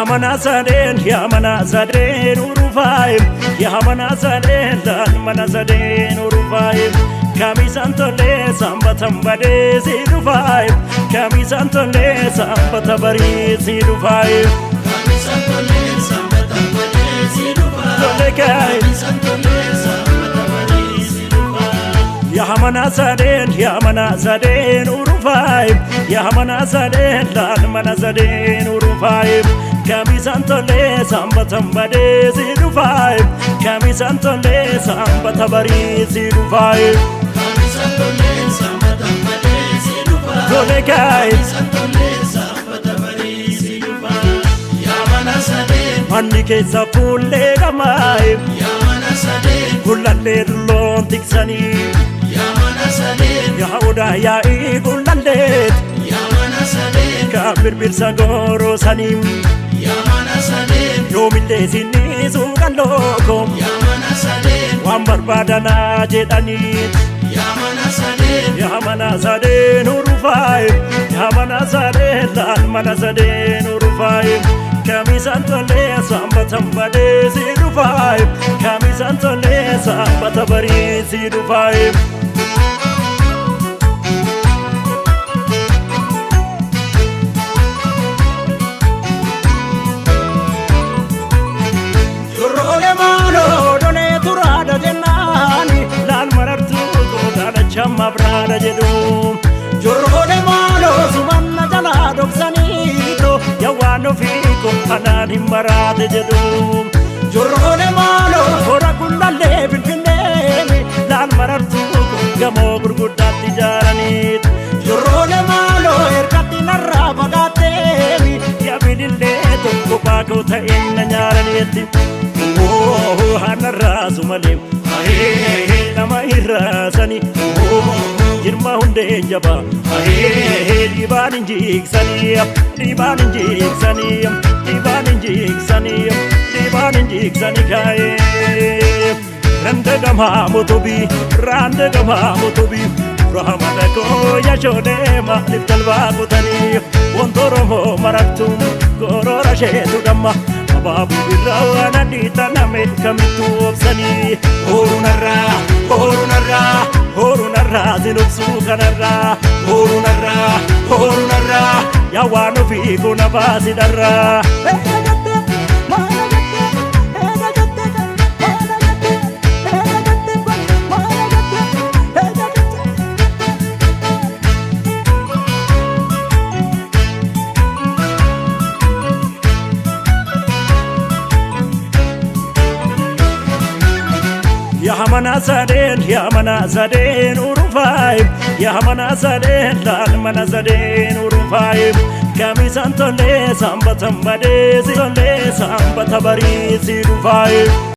mana sadeen urufai ya mana sadeen dan mana sadeen urufai kami santole sambatan bade sidufai kami santole sambata bari sidufai kami santole sambatan bade sidufai dole kai kami santole sambata bari sidufai ya mana sadeen urufai ya mana sadeen dan mana sadeen urufai kami santole sambatan bade sidufai kami santole sambata bari sidufai kami santole sambatan bade sidufai dole kai kami santole sambata bari sidufai ya mana sadeen manni keessa fuullee gamai ya mana sadeen gullallee dulloon tiksanii ya mana sadeen ya odaa yaa'ii gullallee ya mana sadeen kan birbirsa goorosanii ya mana sadeen yoomillee sinniisuu qallookom ya mana sadeen waan barbaadanaa jedhanii ya mana sadeen ya mana sadeen urufai ya mana sadeen laan mana sadeen urufai kami santole sambatan bade sidufai kami santole sambata bari sidufai Jorrole malo done turada jennani laal marartu godana chamma brada jedhu Jorrole malo sumanna jala doksanito yawaano fiiko anaan hin maraate jedhu Jorrole malo hora gullallee finfinneemi laal marartu gamoo gurguddaatti ijaaraniit Jorrole malo erkatti narraa fagaatteemi yaabinillee tokko baakoo ta'een na nyaaraniitti hanarraa sumalee nama irraasanii jirma hundeen jabaa dhiibaan hin jiiksanii dhiibaan hin jiiksanii dhiibaan hin jiiksanii dhiibaan hin jiiksanii kaayee rande gamaa motobii rande gamaa motobii rahamana koo yashoolee maaliif talbaa kutanii wanti Oromoo marattu goroora isheetu dhamma abaabu birraa waan adii taname kamittu obsanii hoorunarraa sinubsuu kanarraa hoorunarraa yaa waan ofii kun abaasidharraa ya mana sadeen urufai ya mana sadeen laan mana sadeen urufai kami santole sambatan bade sidole sambata bari sidufai